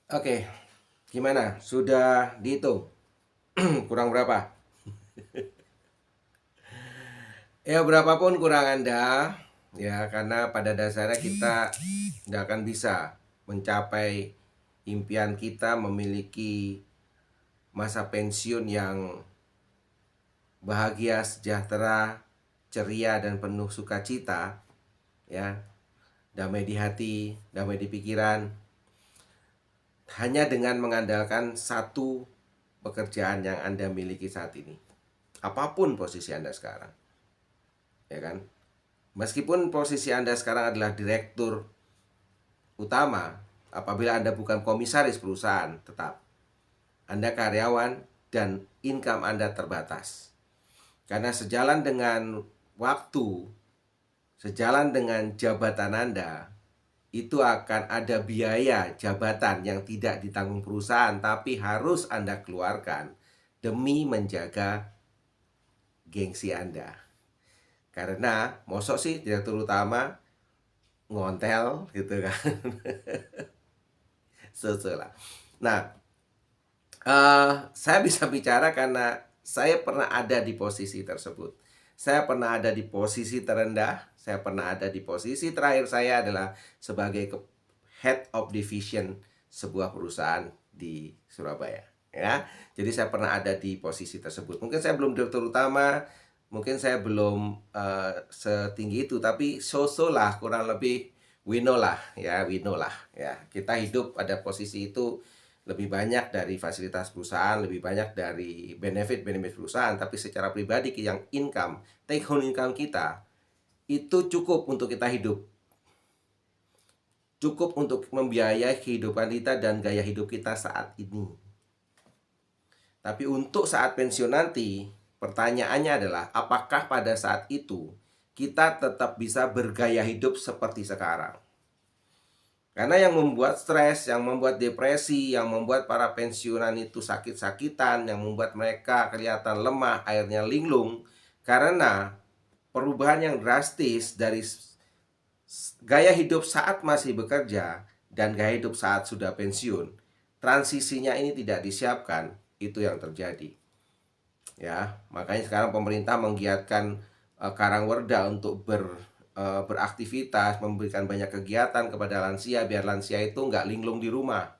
Oke, gimana? Sudah dihitung? Kurang berapa? Ya, berapapun kurang Anda, ya karena pada dasarnya kita nggak akan bisa mencapai impian kita memiliki masa pensiun yang bahagia, sejahtera, ceria dan penuh sukacita, ya, damai di hati, damai di pikiran, hanya dengan mengandalkan satu pekerjaan yang Anda miliki saat ini. Apapun posisi Anda sekarang, ya kan? Meskipun posisi Anda sekarang adalah direktur utama, apabila Anda bukan komisaris perusahaan, tetap Anda karyawan dan income Anda terbatas. Karena sejalan dengan waktu, sejalan dengan jabatan Anda, itu akan ada biaya jabatan yang tidak ditanggung perusahaan, tapi harus Anda keluarkan demi menjaga gengsi Anda. Karena mosok sih direktur utama ngontel gitu kan. Lah. Nah, saya bisa bicara karena saya pernah ada di posisi tersebut. Saya pernah ada di posisi terendah, saya pernah ada di posisi terakhir saya adalah sebagai head of division sebuah perusahaan di Surabaya, ya. Jadi saya pernah ada di posisi tersebut. Mungkin saya belum direktur utama, mungkin saya belum setinggi itu, tapi so-so lah, kurang lebih we know lah, ya, we know lah, ya. Kita hidup pada posisi itu lebih banyak dari fasilitas perusahaan, lebih banyak dari benefit-benefit perusahaan, tapi secara pribadi yang income, take home income kita itu cukup untuk kita hidup. Cukup untuk membiayai kehidupan kita dan gaya hidup kita saat ini. Tapi untuk saat pensiun nanti, pertanyaannya adalah apakah pada saat itu kita tetap bisa bergaya hidup seperti sekarang? Karena yang membuat stres, yang membuat depresi, yang membuat para pensiunan itu sakit-sakitan, yang membuat mereka kelihatan lemah, akhirnya linglung, karena perubahan yang drastis dari gaya hidup saat masih bekerja dan gaya hidup saat sudah pensiun. Transisinya ini tidak disiapkan, itu yang terjadi. Ya, makanya sekarang pemerintah menggiatkan Karangwerda untuk beraktivitas, memberikan banyak kegiatan kepada lansia biar lansia itu nggak linglung di rumah.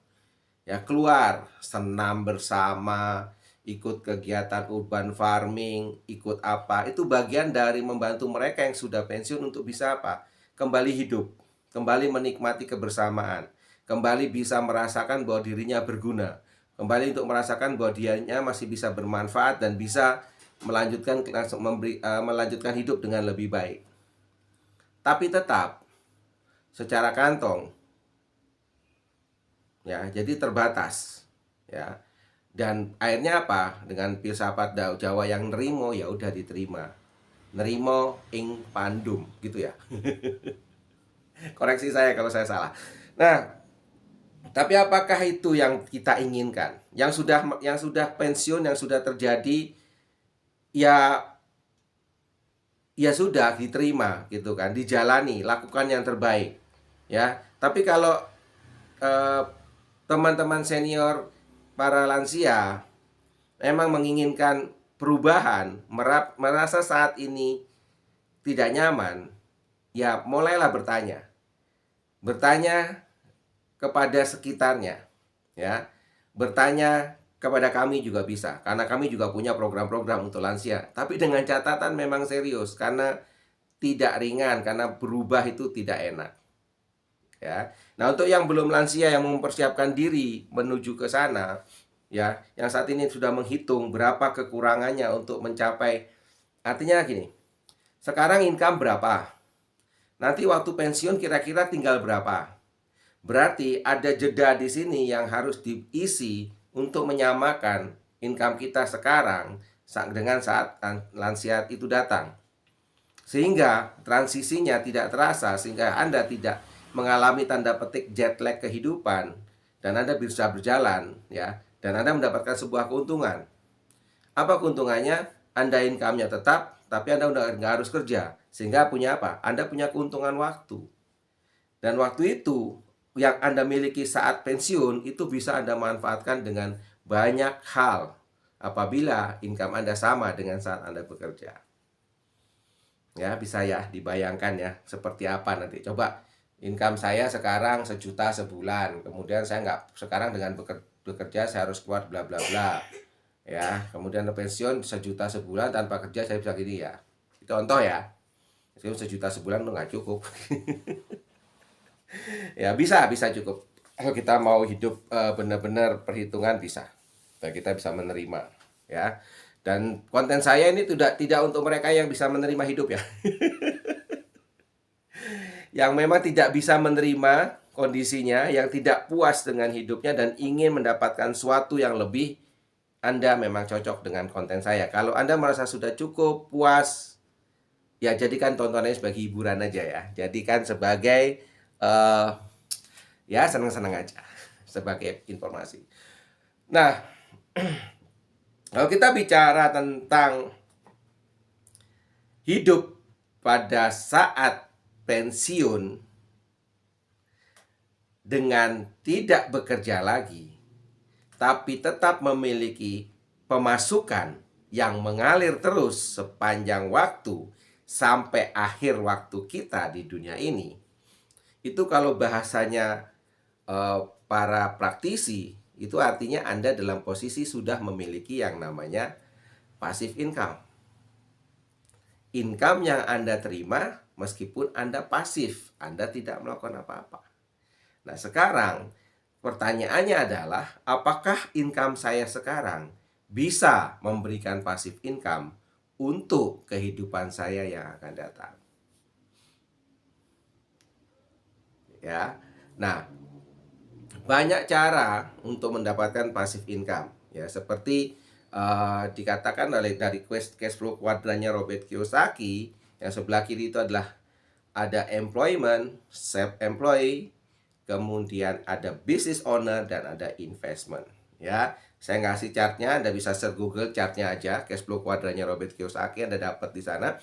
Ya, keluar, senam bersama, ikut kegiatan urban farming, ikut apa. Itu bagian dari membantu mereka yang sudah pensiun untuk bisa apa? Kembali hidup, kembali menikmati kebersamaan, kembali bisa merasakan bahwa dirinya berguna, kembali untuk merasakan bahwa dianya masih bisa bermanfaat dan bisa melanjutkan hidup dengan lebih baik. Tapi tetap secara kantong, ya, jadi terbatas, ya. Dan akhirnya apa? Dengan filsafat Jawa yang nerimo, ya udah diterima. Nerimo ing pandum, gitu ya. Koreksi saya kalau saya salah. Nah, tapi apakah itu yang kita inginkan? Yang sudah pensiun, yang sudah terjadi, ya ya sudah diterima gitu kan, dijalani, lakukan yang terbaik, ya. Tapi kalau eh, teman-teman senior para lansia memang menginginkan perubahan, merasa saat ini tidak nyaman, ya mulailah bertanya. Bertanya kepada sekitarnya, ya. Bertanya kepada kami juga bisa, karena kami juga punya program-program untuk lansia. Tapi dengan catatan memang serius, karena tidak ringan, karena berubah itu tidak enak. Ya. Nah, untuk yang belum lansia yang mempersiapkan diri menuju ke sana, ya, yang saat ini sudah menghitung berapa kekurangannya untuk mencapai, artinya gini, sekarang income berapa? Nanti waktu pensiun kira-kira tinggal berapa? Berarti ada jeda di sini yang harus diisi untuk menyamakan income kita sekarang dengan saat lansia itu datang. Sehingga transisinya tidak terasa, sehingga Anda tidak mengalami tanda petik jet lag kehidupan dan Anda bisa berjalan, ya, dan Anda mendapatkan sebuah keuntungan. Apa keuntungannya? Anda income-nya tetap, tapi Anda udah nggak harus kerja. Sehingga punya apa? Anda punya keuntungan waktu. Dan waktu itu yang Anda miliki saat pensiun itu bisa Anda manfaatkan dengan banyak hal apabila income Anda sama dengan saat Anda bekerja. Ya, bisa ya dibayangkan ya seperti apa nanti. Coba income saya sekarang 1 juta sebulan, kemudian saya nggak sekarang dengan bekerja saya harus keluar bla bla bla. Ya, kemudian pensiun 1 juta sebulan tanpa kerja saya bisa gini ya. Itu contoh ya. Meskipun 1 juta sebulan itu nggak cukup. Ya bisa cukup. Kalau kita mau hidup benar-benar perhitungan bisa. Dan kita bisa menerima ya. Dan konten saya ini tidak untuk mereka yang bisa menerima hidup ya. Yang memang tidak bisa menerima kondisinya, yang tidak puas dengan hidupnya dan ingin mendapatkan sesuatu yang lebih, Anda memang cocok dengan konten saya. Kalau Anda merasa sudah cukup, puas, ya jadikan tontonannya sebagai hiburan aja ya. Jadikan sebagai ya senang-senang aja, sebagai informasi. Nah, kalau kita bicara tentang hidup pada saat pensiun dengan tidak bekerja lagi, tapi tetap memiliki pemasukan yang mengalir terus sepanjang waktu sampai akhir waktu kita di dunia ini. Itu kalau bahasanya para praktisi, itu artinya Anda dalam posisi sudah memiliki yang namanya passive income. Income yang Anda terima meskipun Anda pasif, Anda tidak melakukan apa-apa. Nah, sekarang pertanyaannya adalah, apakah income saya sekarang bisa memberikan passive income untuk kehidupan saya yang akan datang? Ya. Nah, banyak cara untuk mendapatkan passive income ya, seperti dikatakan dari cash flow kuadrannya Robert Kiyosaki. Yang sebelah kiri itu adalah ada employment, self-employed, kemudian ada business owner, dan ada investment ya. Saya ngasih chartnya, Anda bisa search Google chartnya aja, cash flow kuadrannya Robert Kiyosaki, Anda dapat di sana.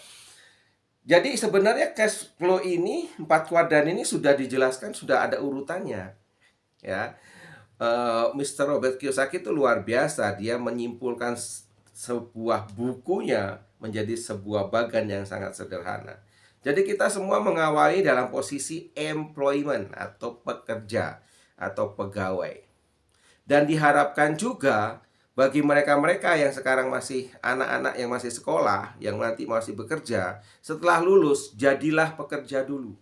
Jadi sebenarnya cash flow ini, 4 kuadran ini sudah dijelaskan, sudah ada urutannya ya. Mr. Robert Kiyosaki itu luar biasa. Dia menyimpulkan sebuah bukunya menjadi sebuah bagan yang sangat sederhana. Jadi kita semua mengawali dalam posisi employment atau pekerja atau pegawai. Dan diharapkan juga bagi mereka-mereka yang sekarang masih anak-anak yang masih sekolah, yang nanti masih bekerja, setelah lulus jadilah pekerja dulu.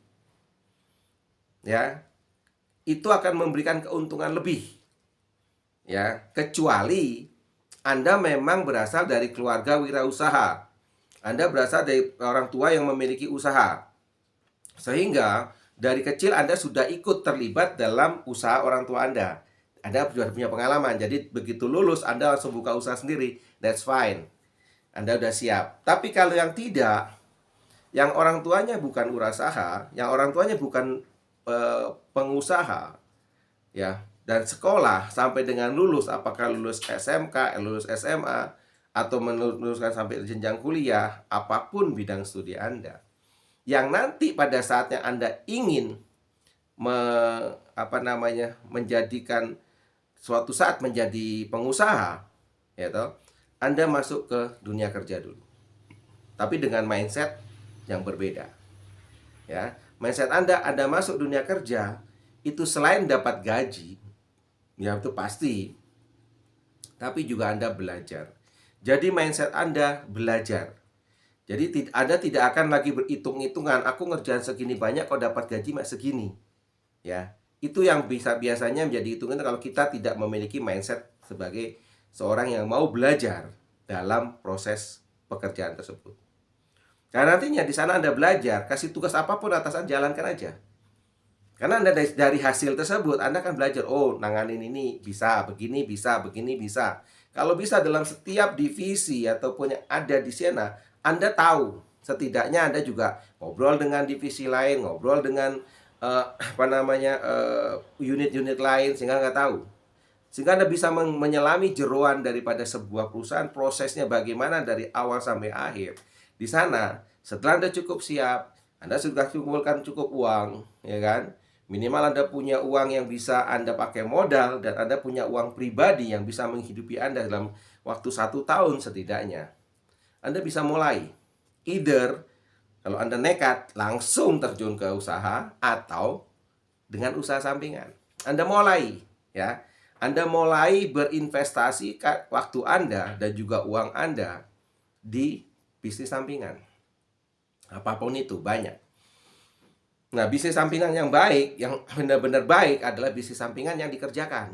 Ya, itu akan memberikan keuntungan lebih ya, kecuali Anda memang berasal dari keluarga wirausaha, Anda berasal dari orang tua yang memiliki usaha, sehingga dari kecil Anda sudah ikut terlibat dalam usaha orang tua Anda sudah punya pengalaman, jadi begitu lulus Anda langsung buka usaha sendiri, that's fine, Anda sudah siap. Tapi kalau yang tidak, yang orang tuanya bukan wirausaha, yang orang tuanya bukan pengusaha ya, dan sekolah sampai dengan lulus, apakah lulus SMK, lulus SMA, atau meluluskan sampai jenjang kuliah, apapun bidang studi Anda, yang nanti pada saatnya Anda ingin menjadikan suatu saat menjadi pengusaha, ya toh, Anda masuk ke dunia kerja dulu, tapi dengan mindset yang berbeda ya. Mindset Anda masuk dunia kerja itu selain dapat gaji, ya itu pasti, tapi juga Anda belajar. Jadi mindset Anda belajar. Jadi Anda tidak akan lagi berhitung-hitungan, aku ngerjain segini banyak kok dapat gaji segini. Ya, itu yang biasanya menjadi hitungan kalau kita tidak memiliki mindset sebagai seorang yang mau belajar dalam proses pekerjaan tersebut. Karena nantinya di sana Anda belajar, kasih tugas apapun atasan jalankan aja. Karena Anda dari hasil tersebut Anda akan belajar, oh nanganin ini bisa, begini bisa, begini bisa. Kalau bisa dalam setiap divisi ataupun yang ada di sana, Anda tahu, setidaknya Anda juga ngobrol dengan divisi lain, ngobrol dengan unit-unit lain, sehingga Anda tahu. Sehingga Anda bisa menyelami jeroan daripada sebuah perusahaan, prosesnya bagaimana dari awal sampai akhir. Di sana, setelah Anda cukup siap, Anda sudah kumpulkan cukup uang, ya kan? Minimal Anda punya uang yang bisa Anda pakai modal, dan Anda punya uang pribadi yang bisa menghidupi Anda dalam waktu 1 tahun setidaknya. Anda bisa mulai. Either kalau Anda nekat langsung terjun ke usaha, atau dengan usaha sampingan. Anda mulai, ya. Anda mulai berinvestasi waktu Anda dan juga uang Anda di bisnis sampingan. Apapun itu, banyak. Nah, bisnis sampingan yang baik, yang benar-benar baik adalah bisnis sampingan yang dikerjakan.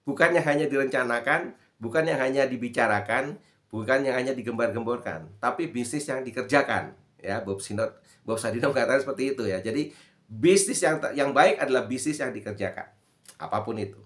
Bukan yang hanya direncanakan, bukan yang hanya dibicarakan, bukan yang hanya digembar-gemborkan, tapi bisnis yang dikerjakan. Ya, Bob Sadino mengatakan seperti itu ya. Jadi, bisnis yang baik adalah bisnis yang dikerjakan. Apapun itu.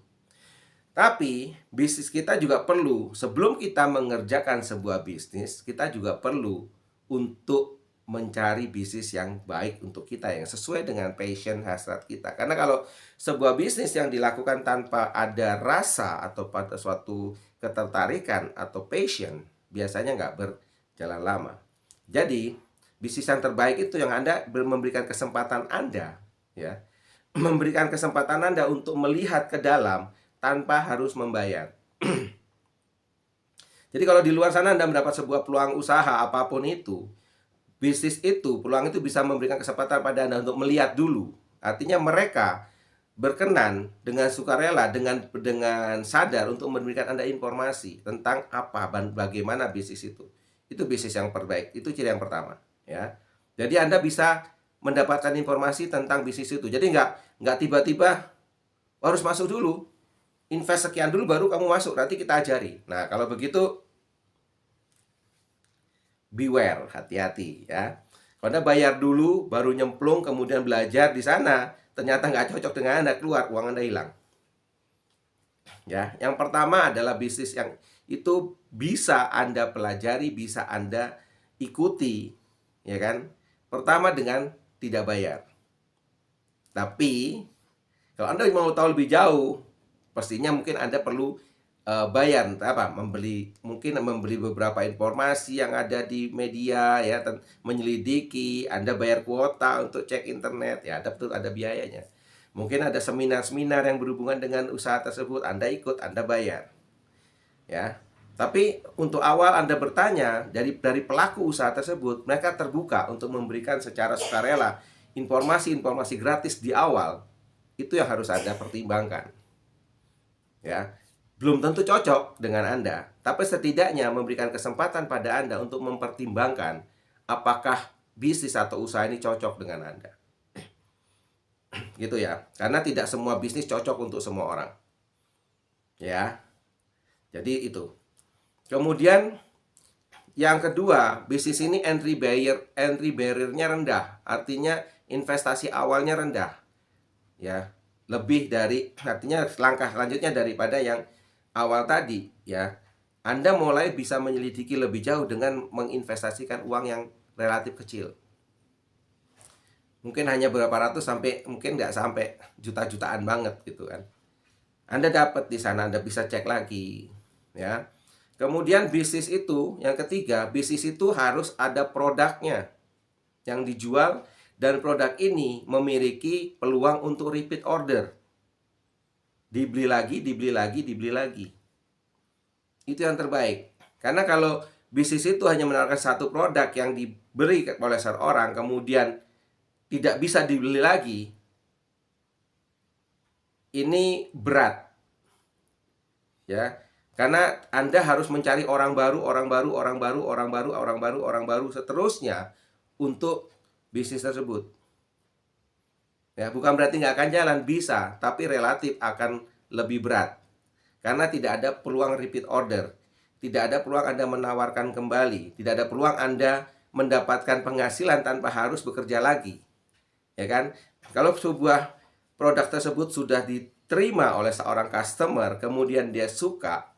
Tapi, bisnis kita juga perlu, sebelum kita mengerjakan sebuah bisnis, kita juga perlu untuk mencari bisnis yang baik untuk kita, yang sesuai dengan passion, hasrat kita. Karena kalau sebuah bisnis yang dilakukan tanpa ada rasa atau pada suatu ketertarikan atau passion, biasanya nggak berjalan lama. Jadi, bisnis yang terbaik itu yang Anda memberikan kesempatan Anda, ya, memberikan kesempatan Anda untuk melihat ke dalam tanpa harus membayar. Jadi kalau di luar sana Anda mendapat sebuah peluang usaha apapun itu, bisnis itu, peluang itu bisa memberikan kesempatan pada Anda untuk melihat dulu. Artinya mereka berkenan dengan sukarela, dengan sadar untuk memberikan Anda informasi tentang apa, bagaimana bisnis itu. Itu bisnis yang terbaik. Itu ciri yang pertama, ya. Jadi Anda bisa mendapatkan informasi tentang bisnis itu. Jadi nggak tiba-tiba harus masuk dulu, invest sekian dulu baru kamu masuk, nanti kita ajari. Nah, kalau begitu beware, hati-hati ya. Kalau Anda bayar dulu, baru nyemplung, kemudian belajar di sana, ternyata nggak cocok dengan Anda, keluar, uang Anda hilang. Ya, yang pertama adalah bisnis yang itu bisa Anda pelajari, bisa Anda ikuti, ya kan? Pertama dengan tidak bayar. Tapi, kalau Anda mau tahu lebih jauh, pastinya mungkin Anda perlu bayar, mungkin membeli beberapa informasi yang ada di media ya, menyelidiki, Anda bayar kuota untuk cek internet ya, ada biayanya. Mungkin ada seminar-seminar yang berhubungan dengan usaha tersebut, Anda ikut, Anda bayar. Ya. Tapi untuk awal Anda bertanya dari pelaku usaha tersebut, mereka terbuka untuk memberikan secara sukarela informasi-informasi gratis di awal. Itu yang harus Anda pertimbangkan. Ya. Belum tentu cocok dengan Anda, tapi setidaknya memberikan kesempatan pada Anda untuk mempertimbangkan apakah bisnis atau usaha ini cocok dengan Anda. Gitu ya. Karena tidak semua bisnis cocok untuk semua orang. Ya. Jadi itu. Kemudian yang kedua, bisnis ini entry barrier-nya rendah. Artinya investasi awalnya rendah. Ya. Lebih dari, artinya langkah selanjutnya daripada yang awal tadi, ya. Anda mulai bisa menyelidiki lebih jauh dengan menginvestasikan uang yang relatif kecil. Mungkin hanya berapa ratus, sampai mungkin nggak sampai juta-jutaan banget gitu kan. Anda dapat di sana, Anda bisa cek lagi, ya. Kemudian bisnis itu, yang ketiga, bisnis itu harus ada produknya yang dijual, dan produk ini memiliki peluang untuk repeat order. Dibeli lagi, dibeli lagi, dibeli lagi. Itu yang terbaik. Karena kalau bisnis itu hanya menawarkan satu produk yang dibeli oleh seorang, kemudian tidak bisa dibeli lagi, ini berat. Ya. Karena Anda harus mencari orang baru, orang baru, orang baru, orang baru, orang baru, orang baru, seterusnya untuk bisnis tersebut. Ya, bukan berarti nggak akan jalan, bisa, tapi relatif akan lebih berat. Karena tidak ada peluang repeat order. Tidak ada peluang Anda menawarkan kembali. Tidak ada peluang Anda mendapatkan penghasilan tanpa harus bekerja lagi. Ya kan? Kalau sebuah produk tersebut sudah diterima oleh seorang customer, kemudian dia suka,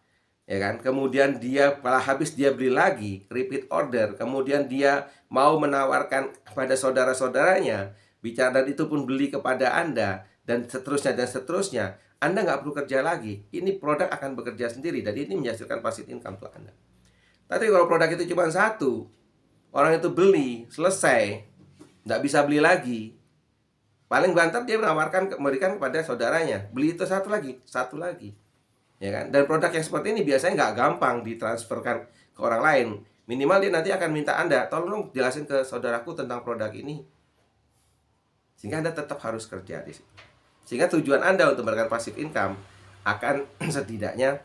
ya kan? Kemudian dia malah habis dia beli lagi, repeat order, kemudian dia mau menawarkan kepada saudara-saudaranya, bicara, dan itu pun beli kepada Anda, dan seterusnya, Anda nggak perlu kerja lagi. Ini produk akan bekerja sendiri, dan ini menghasilkan passive income untuk Anda. Tapi kalau produk itu cuma satu, orang itu beli, selesai, nggak bisa beli lagi, Paling banter dia memberikan kepada saudaranya, beli itu satu lagi, ya kan? Dan produk yang seperti ini biasanya nggak gampang ditransferkan ke orang lain. Minimal dia nanti akan minta Anda, tolong dong jelasin ke saudaraku tentang produk ini, sehingga Anda tetap harus kerja di situ. Sehingga tujuan Anda untuk mendapatkan passive income akan setidaknya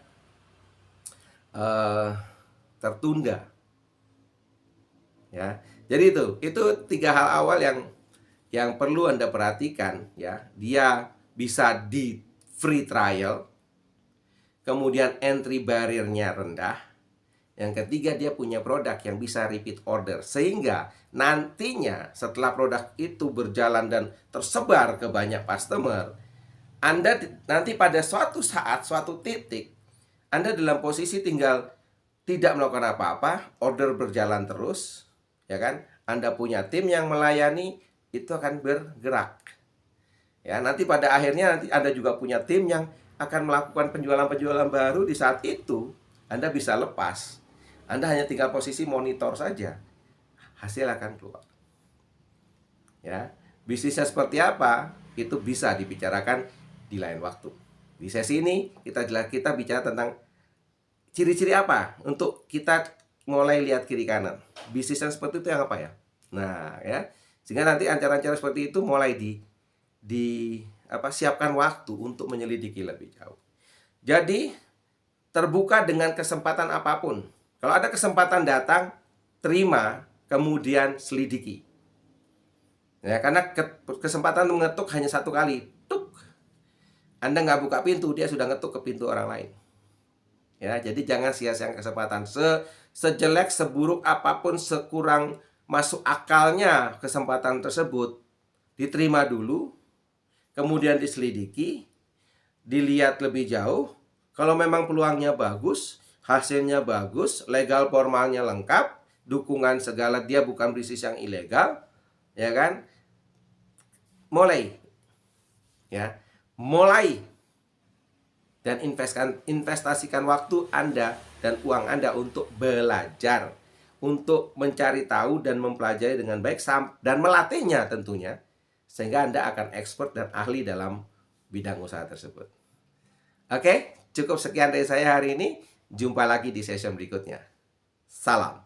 tertunda, ya. Jadi itu 3 hal awal yang perlu Anda perhatikan, ya. Dia bisa di free trial, kemudian entry barrier-nya rendah. Yang ketiga, dia punya produk yang bisa repeat order, sehingga nantinya setelah produk itu berjalan dan tersebar ke banyak customer, Anda nanti pada suatu saat, suatu titik, Anda dalam posisi tinggal tidak melakukan apa-apa, order berjalan terus, ya kan? Anda punya tim yang melayani, itu akan bergerak. Ya, nanti pada akhirnya nanti Anda juga punya tim yang akan melakukan penjualan-penjualan baru. Di saat itu Anda bisa lepas. Anda hanya tinggal posisi monitor saja. Hasil akan keluar. Ya, bisnisnya seperti apa? Itu bisa dibicarakan di lain waktu. Di sesi ini kita bicara tentang ciri-ciri apa untuk kita mulai lihat kiri kanan. Bisnis yang seperti itu yang apa ya? Nah, ya. Sehingga nanti acara-acara seperti itu mulai siapkan waktu untuk menyelidiki lebih jauh. Jadi terbuka dengan kesempatan apapun. Kalau ada kesempatan datang, terima, kemudian selidiki. Ya, karena kesempatan mengetuk hanya satu kali. Tuk. Anda nggak buka pintu, dia sudah ngetuk ke pintu orang lain. Ya, jadi jangan sia-siakan kesempatan. Sejelek, seburuk apapun, sekurang masuk akalnya kesempatan tersebut, diterima dulu, kemudian diselidiki, dilihat lebih jauh. Kalau memang peluangnya bagus, hasilnya bagus, legal formalnya lengkap, dukungan segala, dia bukan bisnis yang ilegal, ya kan? Mulai, ya, mulai dan investasikan waktu Anda dan uang Anda untuk belajar, untuk mencari tahu dan mempelajari dengan baik dan melatihnya tentunya, sehingga Anda akan expert dan ahli dalam bidang usaha tersebut. Oke, cukup sekian dari saya hari ini. Jumpa lagi di session berikutnya. Salam.